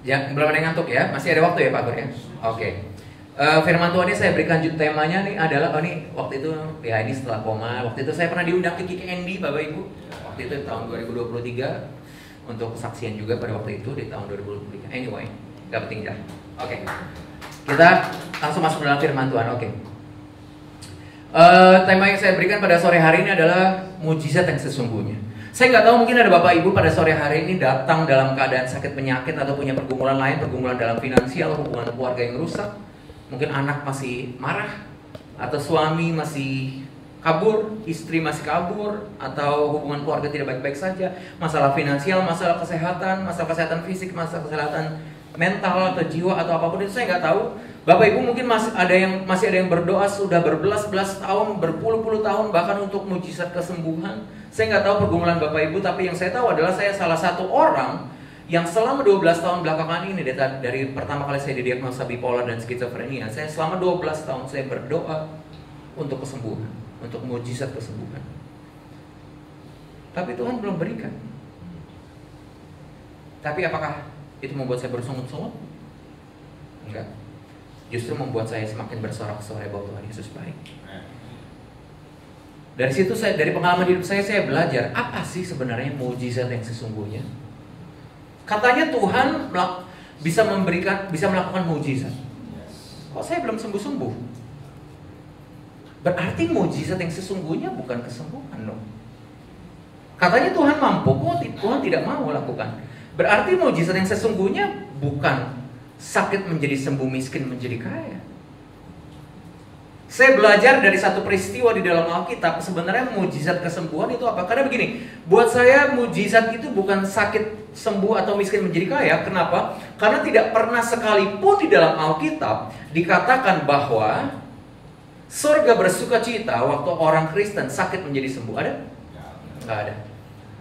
Ya, belum ada yang ngantuk ya? Masih ada waktu ya Pak Gur ya? Oke. Firman Tuhan ini saya berikan temanya nih adalah waktu itu ya ini setelah koma. Waktu itu saya pernah diundang ke Kiki Andy Bapak Ibu. Waktu itu tahun 2023 untuk kesaksian juga pada waktu itu di tahun 2023. Anyway, gak penting dah. Oke. Kita langsung masuk dalam firman Tuhan. Oke. Tema yang saya berikan pada sore hari ini adalah mujizat yang sesungguhnya. Saya nggak tahu, mungkin ada Bapak Ibu pada sore hari ini datang dalam keadaan sakit penyakit atau punya pergumulan lain, pergumulan dalam finansial, hubungan keluarga yang rusak. Mungkin anak masih marah, atau suami masih kabur, istri masih kabur, atau hubungan keluarga tidak baik-baik saja. Masalah finansial, masalah kesehatan fisik, masalah kesehatan mental atau jiwa atau apapun itu saya nggak tahu. Bapak Ibu mungkin masih ada yang berdoa sudah berbelas-belas tahun, berpuluh-puluh tahun bahkan untuk mujizat kesembuhan. Saya nggak tahu pergumulan Bapak Ibu, tapi yang saya tahu adalah saya salah satu orang yang selama 12 tahun belakangan ini dari pertama kali saya didiagnosa bipolar dan skizofrenia, saya selama 12 tahun saya berdoa untuk kesembuhan, untuk mujizat kesembuhan. Tapi Tuhan belum berikan. Tapi apakah itu membuat saya bersungut-sungut? Enggak. Justru membuat saya semakin bersorak-sorai bahwa Tuhan Yesus baik. Dari situ dari pengalaman hidup saya belajar apa sih sebenarnya mujizat yang sesungguhnya. Katanya Tuhan bisa melakukan mujizat. Kok saya belum sembuh-sembuh? Berarti mujizat yang sesungguhnya bukan kesembuhan dong. Katanya Tuhan mampu, kok Tuhan tidak mau lakukan. Berarti mujizat yang sesungguhnya bukan sakit menjadi sembuh, miskin menjadi kaya. Saya belajar dari satu peristiwa di dalam Alkitab, sebenarnya mujizat kesembuhan itu apa? Karena begini, buat saya mujizat itu bukan sakit sembuh atau miskin menjadi kaya. Kenapa? Karena tidak pernah sekalipun di dalam Alkitab dikatakan bahwa surga bersukacita waktu orang Kristen sakit menjadi sembuh. Ada? Nggak ada.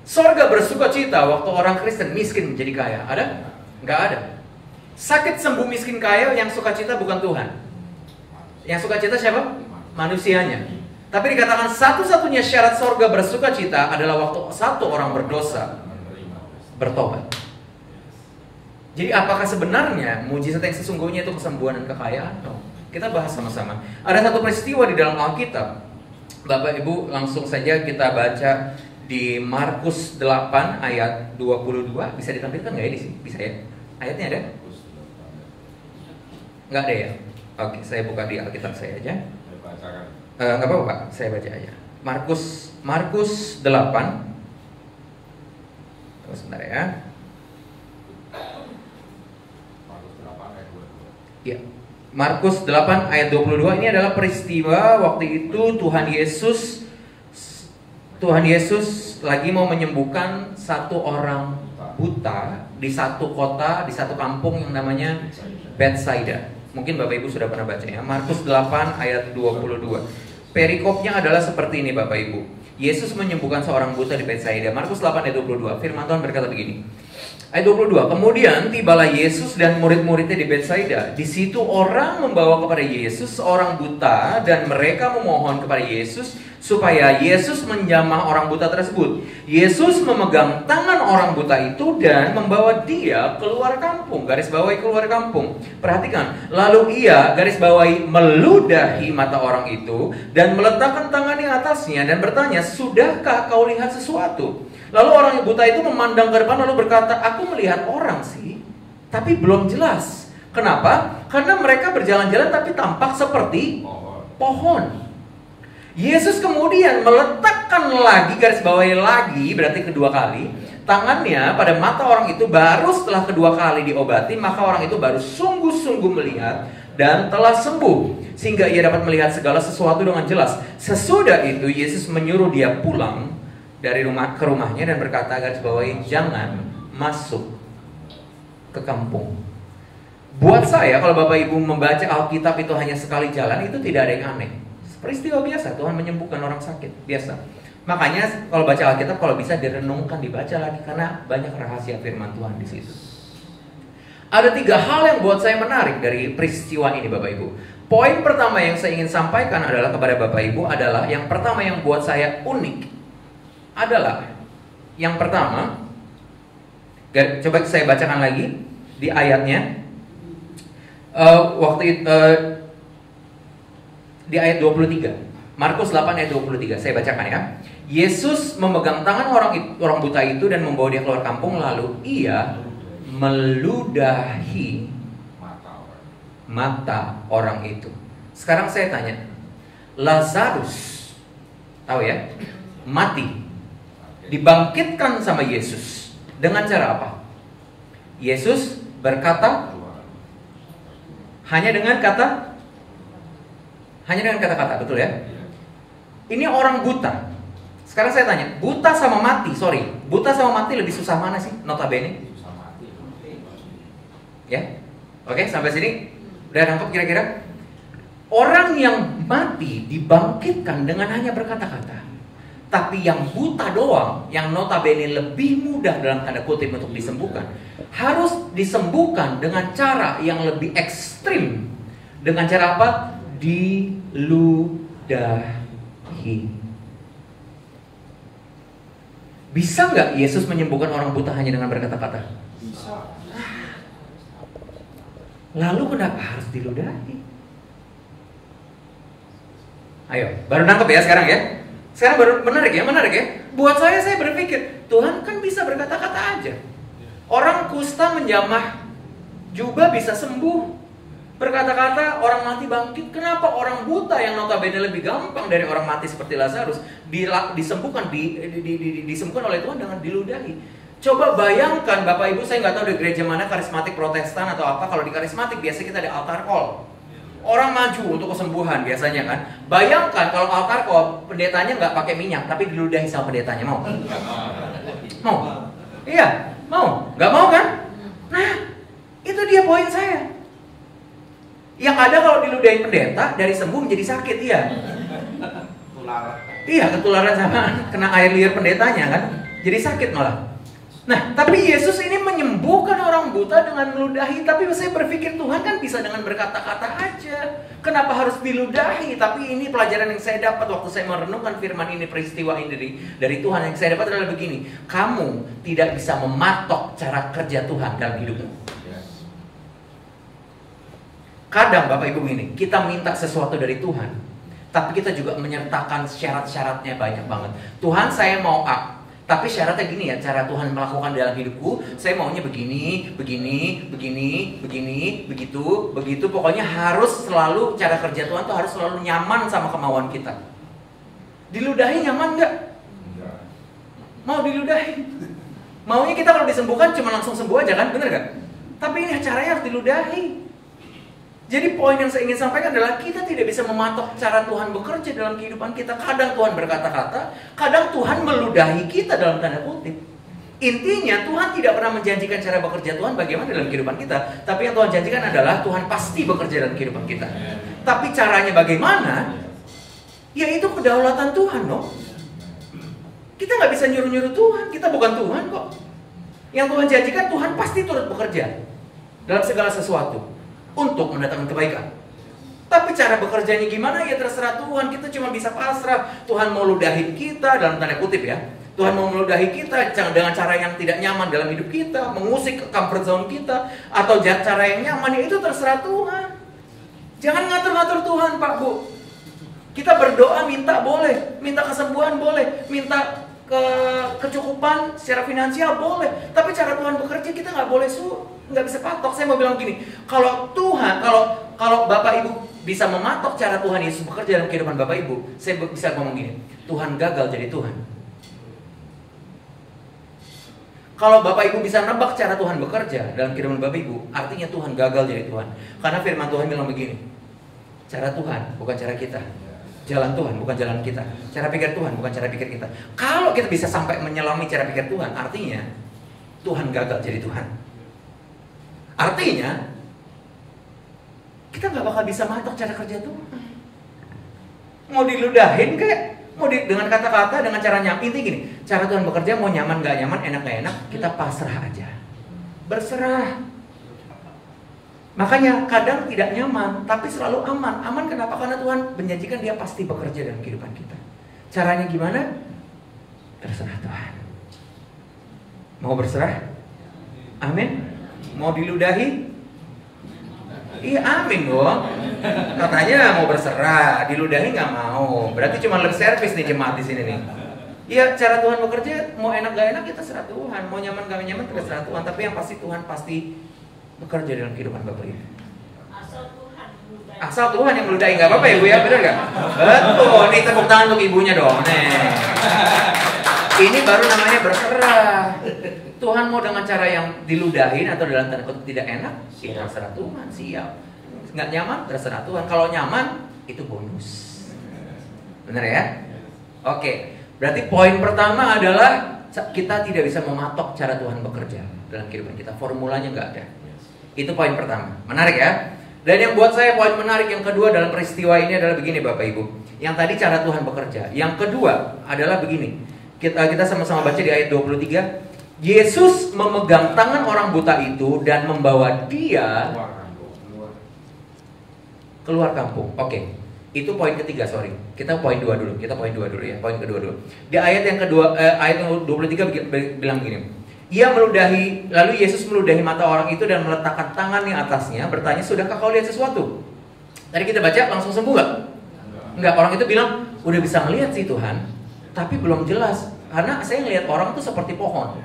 Surga bersukacita waktu orang Kristen miskin menjadi kaya. Ada? Nggak ada. Sakit sembuh miskin kaya, yang sukacita bukan Tuhan. Yang sukacita siapa? Manusianya. Tapi dikatakan satu-satunya syarat surga bersukacita adalah waktu satu orang berdosa bertobat. Jadi apakah sebenarnya mujizat yang sesungguhnya itu kesembuhan dan kekayaan? No. Kita bahas sama-sama. Ada satu peristiwa di dalam Alkitab. Bapak Ibu langsung saja kita baca di Markus 8 ayat 22. Bisa ditampilkan nggak ini sih? Bisa ya? Ayatnya ada? Nggak ada ya? Oke, saya buka di Alkitab saya aja. Nggak apa-apa Pak, saya baca aja. Markus 8. Tunggu sebentar ya. Ya, Markus 8 ayat 22 ini adalah peristiwa waktu itu Tuhan Yesus lagi mau menyembuhkan satu orang buta di satu kota, di satu kampung yang namanya Bethsaida. Mungkin Bapak Ibu sudah pernah baca ya. Markus 8 ayat 22. Perikopnya adalah seperti ini Bapak Ibu. Yesus menyembuhkan seorang buta di Bethsaida. Markus 8 ayat 22. Firman Tuhan berkata begini. Ayat 22. Kemudian tibalah Yesus dan murid-muridnya di Bethsaida. Di situ orang membawa kepada Yesus seorang buta dan mereka memohon kepada Yesus supaya Yesus menjamah orang buta tersebut. Yesus memegang tangan orang buta itu dan membawa dia keluar kampung. Garis bawahi keluar kampung. Perhatikan. Lalu ia garis bawahi meludahi mata orang itu dan meletakkan tangannya atasnya dan bertanya, "Sudahkah kau lihat sesuatu?" Lalu orang yang buta itu memandang ke depan lalu berkata, "Aku melihat orang sih, tapi belum jelas." Kenapa? Karena mereka berjalan-jalan tapi tampak seperti pohon. Yesus kemudian meletakkan lagi, garis bawahi lagi, berarti kedua kali, tangannya pada mata orang itu. Baru setelah kedua kali diobati, maka orang itu baru sungguh-sungguh melihat dan telah sembuh, sehingga ia dapat melihat segala sesuatu dengan jelas. Sesudah itu Yesus menyuruh dia pulang dari ke rumahnya dan berkata, garis bawahi, jangan masuk ke kampung. Buat saya, kalau Bapak Ibu membaca Alkitab itu hanya sekali jalan, itu tidak ada yang aneh. Peristiwa biasa, Tuhan menyembuhkan orang sakit, biasa. Makanya kalau baca Alkitab, kalau bisa direnungkan, dibaca lagi, karena banyak rahasia firman Tuhan di situ. Ada 3 hal yang buat saya menarik dari peristiwa ini Bapak Ibu. Poin pertama yang saya ingin sampaikan adalah kepada Bapak Ibu adalah, yang pertama yang buat saya unik adalah, yang pertama, coba saya bacakan lagi. di ayatnya. Di ayat 23. Markus 8 ayat 23. Saya bacakan ya. Yesus memegang tangan orang buta itu dan membawa dia keluar kampung, lalu ia meludahi mata orang itu. Sekarang saya tanya, Lazarus, tahu ya, mati, dibangkitkan sama Yesus dengan cara apa? Yesus berkata hanya dengan kata-kata, betul ya? Ini orang buta. Sekarang saya tanya, buta sama mati lebih susah mana sih? Notabene. Ya, oke, sampai sini udah nangkep kira-kira? Orang yang mati dibangkitkan dengan hanya berkata-kata. Tapi yang buta doang, yang notabene lebih mudah dalam tanda kutip untuk disembuhkan, harus disembuhkan dengan cara yang lebih ekstrim. Dengan cara apa? Diludahi. Bisa nggak Yesus menyembuhkan orang buta hanya dengan berkata-kata? Bisa. Lalu kenapa harus diludahi? Ayo, baru nangkep ya sekarang ya. Sekarang baru menarik ya. Buat saya berpikir, Tuhan kan bisa berkata-kata aja. Orang kusta menjamah jubah bisa sembuh. Berkata-kata orang mati bangkit. Kenapa orang buta yang notabene lebih gampang dari orang mati seperti Lazarus disembuhkan oleh Tuhan dengan diludahi? Coba bayangkan Bapak Ibu, saya nggak tahu di gereja mana, karismatik Protestan atau apa. Kalau di karismatik biasanya kita ada altar call. Orang maju untuk kesembuhan biasanya kan. Bayangkan kalau altar call pendetanya nggak pakai minyak tapi diludahi sama pendetanya, mau? Mau? Iya, mau? Nggak mau kan? Nah, itu dia poin saya. Yang ada kalau diludahi pendeta dari sembuh menjadi sakit, iya. Iya, ketularan sama kena air liur pendetanya kan. Jadi sakit malah. Nah, tapi Yesus ini menyembuhkan orang buta dengan meludahi. Tapi saya berpikir Tuhan kan bisa dengan berkata-kata aja. Kenapa harus diludahi? Tapi ini pelajaran yang saya dapat waktu saya merenungkan firman ini, peristiwa ini dari Tuhan. Yang saya dapat adalah begini. Kamu tidak bisa mematok cara kerja Tuhan dalam hidupmu. Kadang Bapak Ibu begini, kita minta sesuatu dari Tuhan, tapi kita juga menyertakan syarat-syaratnya banyak banget. Tuhan, saya mau A, tapi syaratnya gini ya, cara Tuhan melakukan dalam hidupku, saya maunya begini, begitu. Pokoknya harus selalu, cara kerja Tuhan tuh harus selalu nyaman sama kemauan kita. Diludahi nyaman gak? Mau diludahi? Maunya kita kalau disembuhkan cuma langsung sembuh aja kan, bener gak? Tapi ini caranya harus diludahi. Jadi poin yang saya ingin sampaikan adalah kita tidak bisa mematok cara Tuhan bekerja dalam kehidupan kita. Kadang Tuhan berkata-kata, kadang Tuhan meludahi kita dalam tanda kutip. Intinya Tuhan tidak pernah menjanjikan cara bekerja Tuhan bagaimana dalam kehidupan kita. Tapi yang Tuhan janjikan adalah Tuhan pasti bekerja dalam kehidupan kita. Tapi caranya bagaimana? Ya itu kedaulatan Tuhan loh. Kita nggak bisa nyuruh-nyuruh Tuhan, kita bukan Tuhan kok. Yang Tuhan janjikan Tuhan pasti turut bekerja dalam segala sesuatu untuk mendatangkan kebaikan. Tapi cara bekerjanya gimana ya terserah Tuhan. Kita cuma bisa pasrah. Tuhan mau ludahin kita dalam tanda kutip ya. Tuhan mau meludahi kita dengan cara yang tidak nyaman dalam hidup kita, mengusik ke comfort zone kita, atau cara yang nyaman, ya itu terserah Tuhan. Jangan ngatur-ngatur Tuhan, Pak Bu. Kita berdoa minta boleh, minta kesembuhan boleh, minta kecukupan secara finansial boleh, tapi cara Tuhan bekerja kita nggak boleh nggak bisa patok. Saya mau bilang gini, kalau Tuhan, kalau Bapak Ibu bisa mematok cara Tuhan Yesus bekerja dalam kehidupan Bapak Ibu, saya bisa ngomong gini, Tuhan gagal jadi Tuhan. Kalau Bapak Ibu bisa nebak cara Tuhan bekerja dalam kehidupan Bapak Ibu, artinya Tuhan gagal jadi Tuhan. Karena firman Tuhan bilang begini, cara Tuhan bukan cara kita, jalan Tuhan bukan jalan kita, cara pikir Tuhan bukan cara pikir kita. Kalau kita bisa sampai menyelami cara pikir Tuhan, artinya Tuhan gagal jadi Tuhan. Artinya kita gak bakal bisa matok cara kerja Tuhan. Mau diludahin kayak, mau dengan kata-kata, dengan cara nyaman. Intinya gini, cara Tuhan bekerja mau nyaman gak nyaman, enak gak enak, kita pasrah aja, berserah. Makanya kadang tidak nyaman, tapi selalu aman. Aman kenapa? Karena Tuhan menjanjikan Dia pasti bekerja dalam kehidupan kita. Caranya gimana? Terserah Tuhan. Mau berserah? Amin. Mau diludahi? Iya, amin dong. Katanya mau berserah, diludahi nggak mau. Berarti cuma lip service nih jemaat di sini nih. Iya, cara Tuhan bekerja, mau enak gak enak kita serah Tuhan, mau nyaman gak nyaman kita serah Tuhan. Tapi yang pasti Tuhan pasti bekerja dalam kehidupan Bapak Ibu. Asal Tuhan yang meludahi, nggak apa-apa ya Bu ya, benar nggak? Betul, nih tepuk tangan untuk ibunya dong. Nih. Ini baru namanya berserah. Tuhan mau dengan cara yang diludahin atau dalam tanda kutip tidak enak, ya terserah Tuhan, siap. Nggak nyaman, terserah Tuhan. Kalau nyaman, itu bonus. Benar ya? Oke, berarti poin pertama adalah kita tidak bisa mematok cara Tuhan bekerja dalam kehidupan kita. Formulanya nggak ada. Itu poin pertama. Menarik ya? Dan yang buat saya poin menarik yang kedua dalam peristiwa ini adalah begini Bapak Ibu. Yang tadi cara Tuhan bekerja. Yang kedua adalah begini. Kita sama-sama baca di ayat 23. Yesus memegang tangan orang buta itu dan membawa dia keluar kampung. Oke. Itu poin ketiga, sorry. Kita poin 2 dulu. Kita poin 2 dulu ya. Poin kedua dulu. Di ayat yang kedua, ayat yang 23 bilang begini. Ia meludahi, lalu Yesus meludahi mata orang itu dan meletakkan tangan di atasnya, bertanya, sudahkah kau lihat sesuatu? Tadi kita baca, langsung sembuh gak? Enggak, orang itu bilang, udah bisa melihat sih Tuhan, tapi belum jelas, karena saya ngelihat orang itu seperti pohon.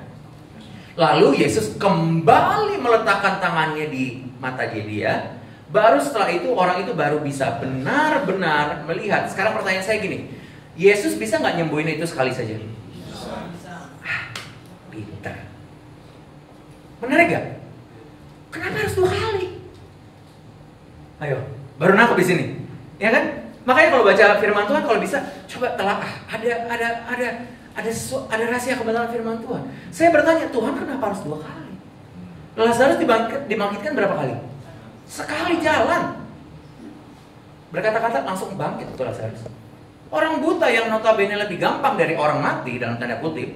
Lalu Yesus kembali meletakkan tangannya di mata dia, baru setelah itu orang itu baru bisa benar-benar melihat. Sekarang pertanyaan saya gini, Yesus bisa gak nyembuhin itu sekali saja? Pintar. Menarik gak? Kenapa harus 2 kali? Ayo, baru nangkep di sini, ya kan? Makanya kalau baca firman Tuhan, kalau bisa coba telaah. Ada rahasia kebenaran firman Tuhan. Saya bertanya, Tuhan kenapa harus 2 kali? Lazarus dibangkitkan berapa kali? Sekali jalan. Berkata-kata langsung bangkit tuh Lazarus. Orang buta yang notabene lebih gampang dari orang mati dalam tanda kutip,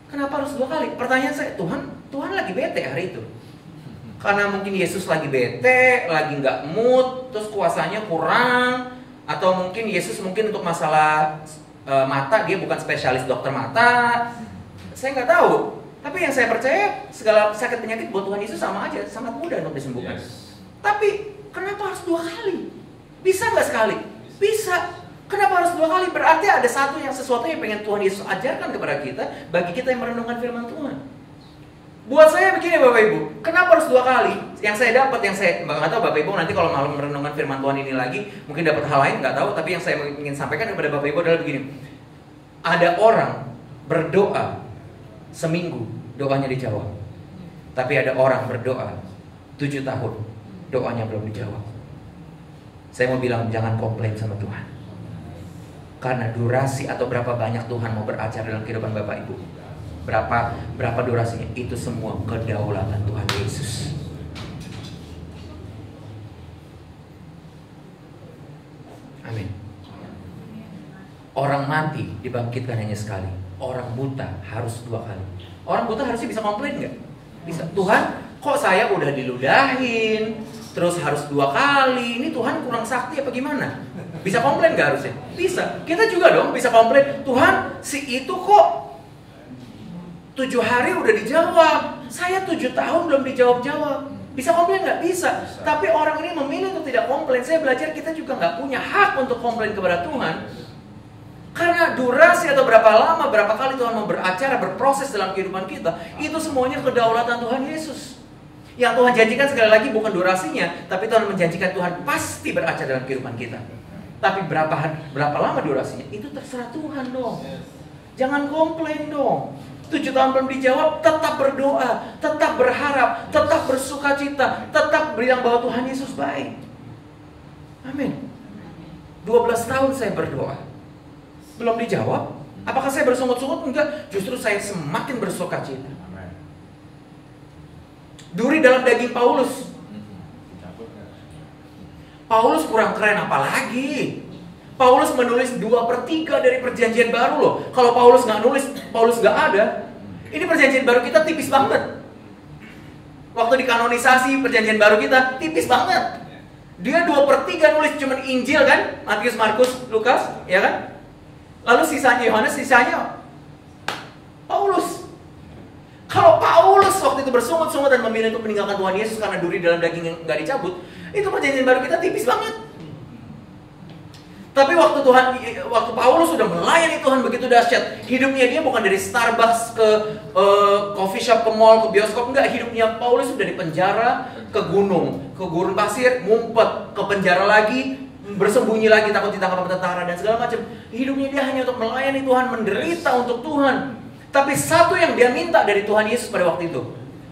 kenapa harus 2 kali? Pertanyaan saya, Tuhan lagi bete hari itu. Karena mungkin Yesus lagi bete, lagi nggak mood, terus kuasanya kurang, atau mungkin Yesus mungkin untuk masalah mata, dia bukan spesialis dokter mata. Saya nggak tahu. Tapi yang saya percaya, segala sakit penyakit buat Tuhan Yesus sama aja, sangat mudah untuk disembuhkan. Yes. Tapi kenapa harus 2 kali? Bisa nggak sekali? Bisa. Kenapa harus 2 kali? Berarti ada sesuatu yang pengen Tuhan Yesus ajarkan kepada kita, bagi kita yang merenungkan firman Tuhan. Buat saya begini Bapak Ibu, kenapa harus 2 kali? Yang saya dapat, yang saya nggak tahu Bapak Ibu nanti kalau malam merenungkan firman Tuhan ini lagi, mungkin dapat hal lain, nggak tahu. Tapi yang saya ingin sampaikan kepada Bapak Ibu adalah begini. Ada orang berdoa seminggu, doanya dijawab. Tapi ada orang berdoa 7 tahun, doanya belum dijawab. Saya mau bilang jangan komplain sama Tuhan. Karena durasi atau berapa banyak Tuhan mau beracara dalam kehidupan Bapak Ibu, berapa durasinya, itu semua kedaulatan Tuhan Yesus. Amin. Orang mati dibangkitkan hanya sekali. Orang buta harus 2 kali. Orang buta harusnya bisa komplain nggak? Bisa. Tuhan, kok saya udah diludahin, terus harus 2 kali. Ini Tuhan kurang sakti apa gimana? Bisa komplain gak harusnya? Bisa. Kita juga dong bisa komplain. Tuhan, si itu kok 7 hari udah dijawab, saya 7 tahun belum dijawab-jawab. Bisa komplain gak? Bisa. Tapi orang ini memilih untuk tidak komplain. Saya belajar kita juga gak punya hak untuk komplain kepada Tuhan. Karena durasi atau berapa lama, berapa kali Tuhan mau beracara, berproses dalam kehidupan kita, itu semuanya kedaulatan Tuhan Yesus. Yang Tuhan janjikan sekali lagi bukan durasinya, tapi Tuhan menjanjikan Tuhan pasti beracara dalam kehidupan kita. Tapi berapa lama durasinya, itu terserah Tuhan dong. Jangan komplain dong. 7 tahun belum dijawab, tetap berdoa, tetap berharap, tetap bersukacita, tetap bilang bahwa Tuhan Yesus baik. Amin. 12 tahun saya berdoa, belum dijawab. Apakah saya bersungut-sungut? Enggak, justru saya semakin bersukacita. Duri dalam daging Paulus. Paulus kurang keren apalagi. Paulus menulis 2/3 dari perjanjian baru loh. Kalau Paulus nggak nulis, Paulus nggak ada. Ini perjanjian baru kita tipis banget. Waktu dikanonisasi perjanjian baru kita tipis banget. Dia 2/3 nulis cuman Injil kan, Matius, Markus, Lukas, ya kan? Lalu sisanya Yohanes, sisanya Paulus. Kalau Paulus waktu itu bersungut-sungut dan memilih untuk meninggalkan Tuhan Yesus karena duri dalam daging yang nggak dicabut, itu perjanjian baru kita tipis banget. Tapi waktu Paulus sudah melayani Tuhan begitu dahsyat, hidupnya dia bukan dari Starbucks ke coffee shop, ke mall, ke bioskop, enggak. Hidupnya Paulus sudah di penjara, ke gurun pasir, ngumpet, ke penjara lagi, bersembunyi lagi takut ditangkap tentara dan segala macam. Hidupnya dia hanya untuk melayani Tuhan, menderita untuk Tuhan. Tapi satu yang dia minta dari Tuhan Yesus pada waktu itu,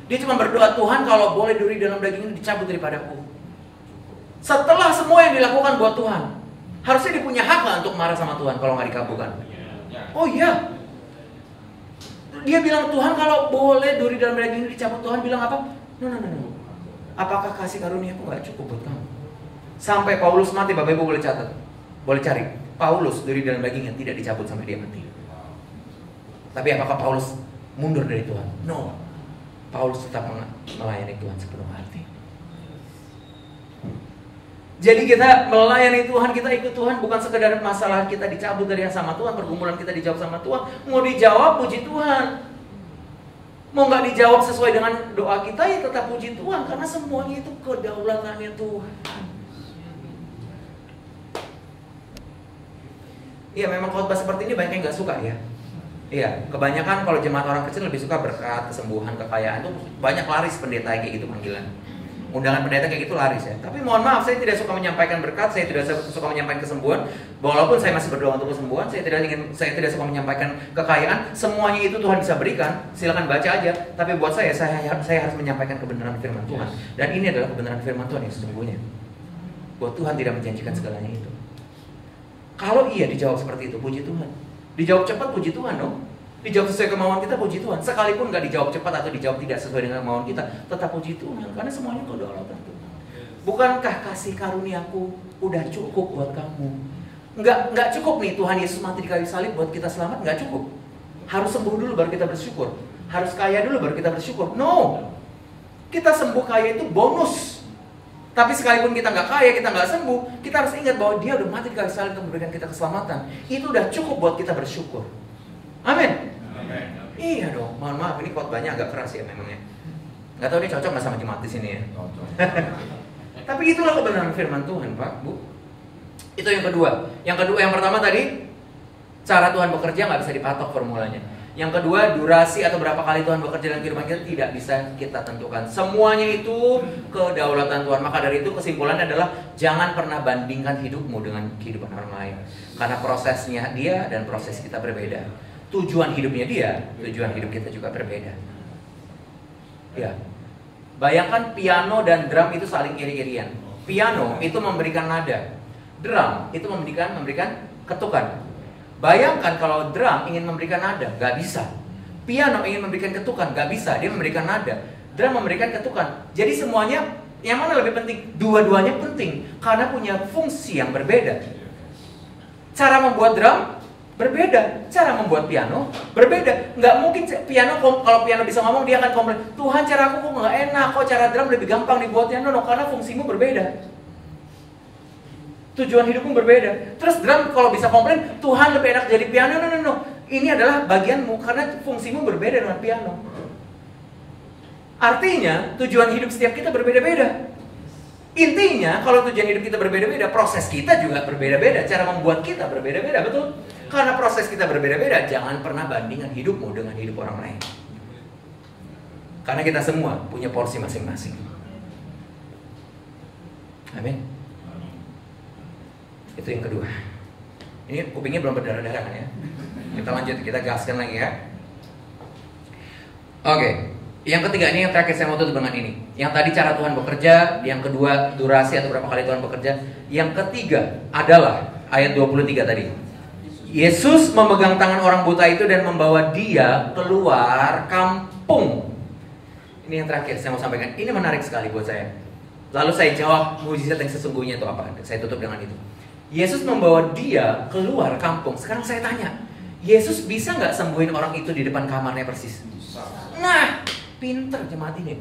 dia cuma berdoa, Tuhan kalau boleh duri dalam daging ini dicabut daripadaku. Setelah semua yang dilakukan buat Tuhan, harusnya dia punya hak untuk marah sama Tuhan kalau nggak dikabulkan. Oh iya, dia bilang, Tuhan kalau boleh duri dalam daging ini dicabut. Tuhan bilang apa? No. Apakah kasih karunia aku nggak cukup buat kamu? Sampai Paulus mati, Bapak Ibu boleh catat, boleh cari. Paulus duri dalam dagingnya tidak dicabut sampai dia mati. Tapi apakah Paulus mundur dari Tuhan? No. Paulus tetap melayani Tuhan sepenuh hati. Jadi kita melayani Tuhan, kita ikut Tuhan bukan sekedar masalah kita dicabut dari yang sama Tuhan, pergumulan kita dijawab sama Tuhan. Mau dijawab, puji Tuhan. Mau nggak dijawab sesuai dengan doa kita, ya tetap puji Tuhan. Karena semuanya itu kedaulatannya Tuhan. Iya, memang khotbah seperti ini banyak yang nggak suka ya. Iya, kebanyakan kalau jemaat orang kecil lebih suka berkat, kesembuhan, kekayaan. Itu banyak laris pendeta kayak gitu panggilan. Undangan pendeta kayak gitu laris ya. Tapi mohon maaf, saya tidak suka menyampaikan berkat, saya tidak suka menyampaikan kesembuhan. Walaupun saya masih berdoa untuk kesembuhan, saya tidak suka menyampaikan kekayaan. Semuanya itu Tuhan bisa berikan. Silakan baca aja. Tapi buat saya harus menyampaikan kebenaran firman Tuhan. Dan ini adalah kebenaran firman Tuhan yang sesungguhnya. Buat Tuhan tidak menjanjikan segalanya itu. Kalau iya dijawab seperti itu, puji Tuhan. Dijawab cepat, puji Tuhan dong. Dijawab sesuai kemauan kita, puji Tuhan. Sekalipun nggak dijawab cepat atau dijawab tidak sesuai dengan kemauan kita, tetap puji Tuhan. Karena semuanya kedaulatan Tuhan. Bukankah kasih karuniaku udah cukup buat kamu? Nggak cukup nih Tuhan Yesus mati di kayu salib buat kita selamat, nggak cukup. Harus sembuh dulu baru kita bersyukur. Harus kaya dulu baru kita bersyukur. No. Kita sembuh kaya itu bonus. Tapi sekalipun kita nggak kaya, kita nggak sembuh, kita harus ingat bahwa Dia udah mati di kayu salib untuk memberikan kita keselamatan. Itu udah cukup buat kita bersyukur. Amin. Iya dong. Mohon maaf, ini khotbahnya agak keras ya memangnya. Nggak tahu ini cocok nggak sama jemaat di sini ya. Tapi itulah kebenaran firman Tuhan, Pak, Bu. Itu yang kedua. Yang pertama tadi, cara Tuhan bekerja nggak bisa dipatok formulanya. Yang kedua, durasi atau berapa kali Tuhan bekerja dalam kehidupan kita tidak bisa kita tentukan. Semuanya itu kedaulatan Tuhan. Maka dari itu kesimpulannya adalah jangan pernah bandingkan hidupmu dengan kehidupan orang lain. Karena prosesnya dia dan proses kita berbeda. Tujuan hidupnya dia, tujuan hidup kita juga berbeda. Ya. Bayangkan piano dan drum itu saling iri-irian. Piano itu memberikan nada. Drum itu memberikan ketukan. Bayangkan kalau drum ingin memberikan nada, gak bisa. Piano ingin memberikan ketukan, gak bisa. Dia memberikan nada. Drum memberikan ketukan. Jadi semuanya, yang mana lebih penting? Dua-duanya penting. Karena punya fungsi yang berbeda. Cara membuat drum berbeda. Cara membuat piano berbeda. Gak mungkin piano, kalau piano bisa ngomong, dia akan komplain, Tuhan cara aku kok gak enak, kok cara drum lebih gampang dibuatnya. No, karena fungsimu berbeda. Tujuan hidupmu berbeda. Terus drum kalau bisa komplain, Tuhan lebih enak jadi piano. No. Ini adalah bagianmu karena fungsimu berbeda dengan piano. Artinya tujuan hidup setiap kita berbeda-beda. Intinya kalau tujuan hidup kita berbeda-beda, proses kita juga berbeda-beda. Cara membuat kita berbeda-beda, betul? Karena proses kita berbeda-beda, jangan pernah bandingkan hidupmu dengan hidup orang lain. Karena kita semua punya porsi masing-masing. Amin. Itu yang kedua. Ini kupingnya belum berdarah-darah kan ya. Kita lanjut, kita gaskan lagi ya. Oke. Yang ketiga, ini yang terakhir saya mau tutup dengan ini. Yang tadi cara Tuhan bekerja. Yang kedua, durasi atau berapa kali Tuhan bekerja. Yang ketiga adalah ayat 23 tadi. Yesus memegang tangan orang buta itu dan membawa dia keluar kampung. Ini yang terakhir saya mau sampaikan. Ini menarik sekali buat saya. Lalu saya jawab mukjizat yang sesungguhnya itu apa. Saya tutup dengan itu. Yesus membawa dia keluar kampung. Sekarang saya tanya, Yesus bisa nggak sembuhin orang itu di depan kamarnya persis? Nah, pinter jemaat ini.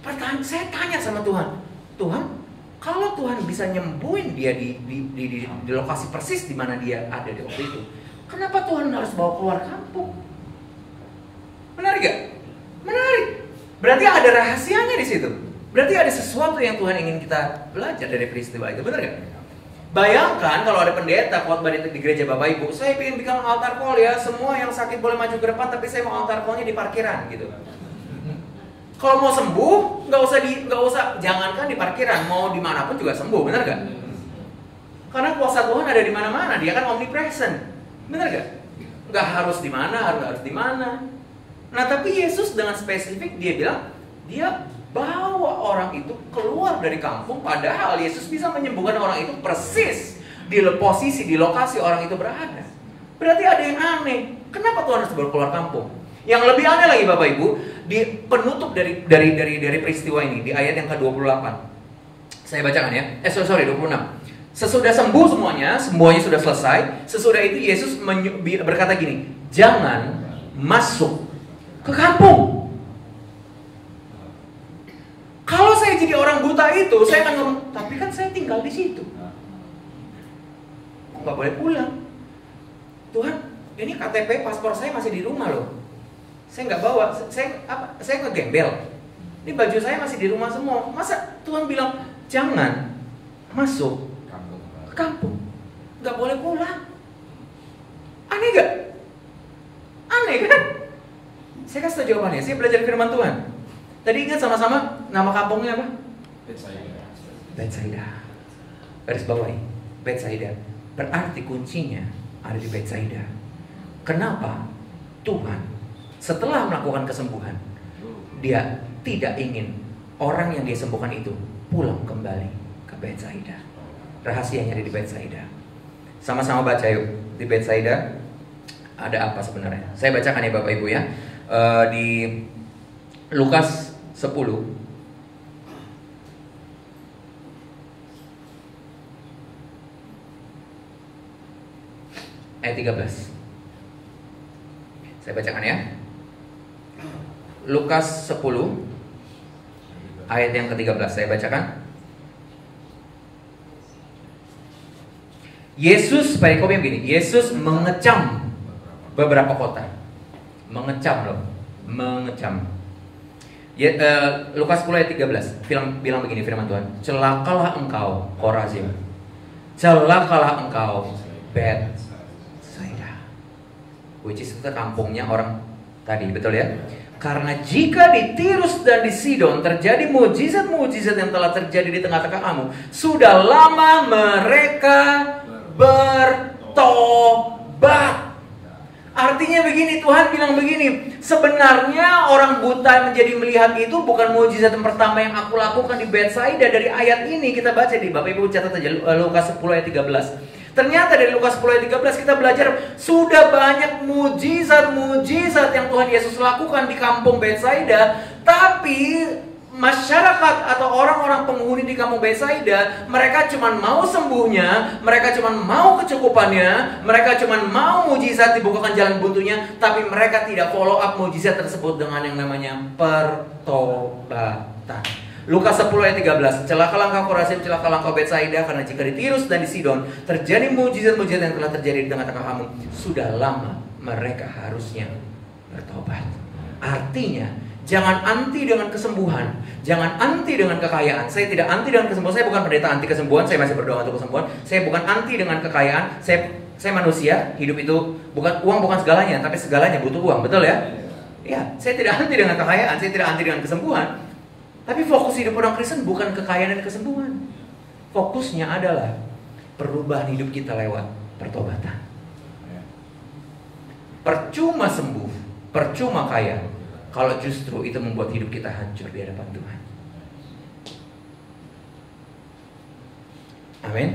Pertanyaan saya tanya sama Tuhan, Tuhan, kalau Tuhan bisa nyembuhin dia di lokasi persis di mana dia ada di waktu itu, kenapa Tuhan harus bawa keluar kampung? Berarti ada rahasianya di situ. Berarti ada sesuatu yang Tuhan ingin kita belajar dari peristiwa itu, benar gak? Bayangkan kalau ada pendeta khotbah di gereja Bapak Ibu, saya ingin bikin altar call ya, semua yang sakit boleh maju ke depan, tapi saya mau altar callnya di parkiran gitu. Kalau mau sembuh, nggak usah, jangankan di parkiran, mau dimanapun juga sembuh, benar gak? Karena kuasa Tuhan ada di mana-mana, Dia kan omnipresent, benar gak? Nggak harus di mana, harus di mana. Nah, tapi Yesus dengan spesifik Dia bilang, Dia bawa orang itu keluar dari kampung, padahal Yesus bisa menyembuhkan orang itu persis di posisi, di lokasi orang itu berada. Berarti ada yang aneh. Kenapa Tuhan harus keluar kampung? Yang lebih aneh lagi Bapak Ibu, di penutup dari peristiwa ini di ayat yang ke-28. Saya bacakan ya. 26. Sesudah sembuh semuanya sudah selesai. Sesudah itu Yesus berkata gini, jangan masuk ke kampung. Kalau saya jadi orang buta itu, saya akan ngomong, tapi kan saya tinggal di situ. Nggak boleh pulang. Tuhan, ini KTP paspor saya masih di rumah loh. Saya nggak bawa, saya ngegembel. Ini baju saya masih di rumah semua. Masa Tuhan bilang, jangan masuk ke kampung. Nggak boleh pulang. Aneh gak? Aneh kan? Saya kasih tau jawabannya, saya belajar firman Tuhan. Tadi ingat sama-sama nama kampungnya apa? Betsaida. Garis bawahi, Betsaida. Berarti kuncinya ada di Betsaida. Kenapa Tuhan setelah melakukan kesembuhan, Dia tidak ingin orang yang Dia sembuhkan itu pulang kembali ke Betsaida. Rahasianya ada di Betsaida. Sama-sama baca yuk. Di Betsaida ada apa sebenarnya? Saya bacakan ya Bapak Ibu ya. Di Lukas 10 ayat 13. Saya bacakan ya. Lukas 10 ayat yang ke-13 saya bacakan. Yesus, perikopnya begini, Yesus mengecam beberapa kota. Mengecam loh, mengecam. Lukas 10 ayat 13 bilang begini firman Tuhan, celakalah engkau Korazim, celakalah engkau Betsaida, which is itu kampungnya orang tadi, betul ya? Karena jika di Tirus dan di Sidon terjadi mujizat-mujizat yang telah terjadi di tengah-tengah kamu, sudah lama mereka bertobat. Artinya begini, Tuhan bilang begini, sebenarnya orang buta menjadi melihat itu bukan mujizat yang pertama yang aku lakukan di Betsaida. Dari ayat ini kita baca di Bapak Ibu catat aja Lukas 10 ayat 13. Ternyata dari Lukas 10 ayat 13 kita belajar sudah banyak mujizat-mujizat yang Tuhan Yesus lakukan di kampung Betsaida, tapi masyarakat atau orang-orang penghuni di kampung Betsaida, mereka cuma mau sembuhnya, mereka cuma mau kecukupannya, mereka cuma mau mujizat dibukakan jalan buntunya, tapi mereka tidak follow up mujizat tersebut dengan yang namanya pertobatan. Lukas 10 ayat 13, celakalah engkau Korazim, celakalah engkau Betsaida, karena jika di Tirus dan di Sidon terjadi mujizat-mujizat yang telah terjadi di tengah-tengah kamu, sudah lama mereka harusnya bertobat. Artinya jangan anti dengan kesembuhan, jangan anti dengan kekayaan. Saya tidak anti dengan kesembuhan, saya bukan pendeta anti kesembuhan, saya masih berdoa untuk kesembuhan. Saya bukan anti dengan kekayaan, saya manusia, hidup itu bukan uang, bukan segalanya, tapi segalanya butuh uang, betul ya? Ya, saya tidak anti dengan kekayaan, saya tidak anti dengan kesembuhan. Tapi fokus hidup orang Kristen bukan kekayaan dan kesembuhan. Fokusnya adalah perubahan hidup kita lewat pertobatan. Percuma sembuh, percuma kaya, kalau justru itu membuat hidup kita hancur di hadapan Tuhan. Amin.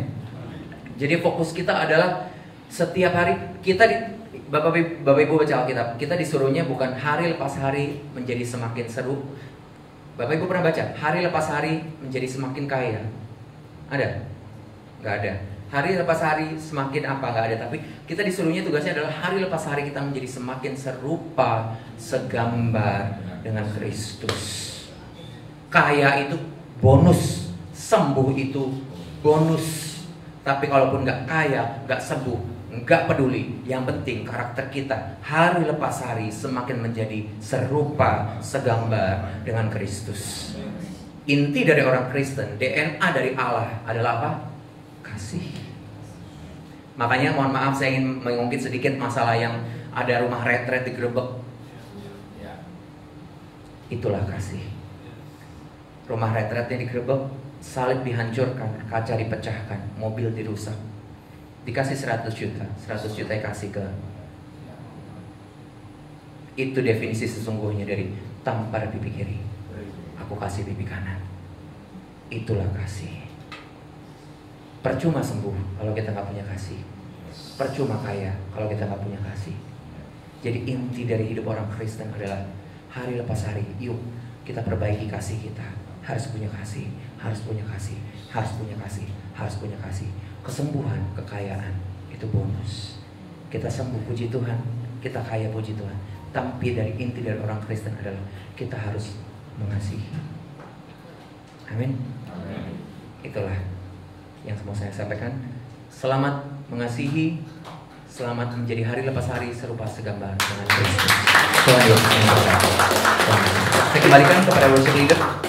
Jadi fokus kita adalah setiap hari kita Bapak Ibu baca Alkitab, kita disuruhnya bukan hari lepas hari menjadi semakin seru. Bapak Ibu pernah baca hari lepas hari menjadi semakin kaya? Ada? Gak ada. Hari lepas hari semakin apa? Gak ada. Tapi kita disuruhnya tugasnya adalah hari lepas hari kita menjadi semakin serupa, segambar dengan Kristus. Kaya itu bonus, sembuh itu bonus. Tapi kalaupun gak kaya, gak sembuh, nggak peduli. Yang penting karakter kita hari lepas hari semakin menjadi serupa, segambar dengan Kristus. Inti dari orang Kristen, DNA dari Allah adalah apa? Kasih. Makanya mohon maaf, saya ingin mengungkit sedikit masalah yang ada rumah retret digerebek. Itulah kasih. Rumah retretnya digerebek, salib dihancurkan, kaca dipecahkan, mobil dirusak. Dikasih 100 juta, 100 juta kasih ke. Itu definisi sesungguhnya dari tampar pipi kiri, aku kasih pipi kanan. Itulah kasih. Percuma sembuh kalau kita nggak punya kasih. Percuma kaya kalau kita nggak punya kasih. Jadi inti dari hidup orang Kristen adalah hari lepas hari, yuk kita perbaiki kasih kita. Harus punya kasih, harus punya kasih, harus punya kasih, harus punya kasih. Kesembuhan, kekayaan, itu bonus. Kita sembuh, puji Tuhan. Kita kaya, puji Tuhan. Tapi dari inti dari orang Kristen adalah kita harus mengasihi. Amin. Itulah yang mau saya sampaikan. Selamat mengasihi, selamat menjadi hari lepas hari serupa segambar dengan Kristus. Tuhan Yesus memberkati. Saya kembalikan kepada worship leader.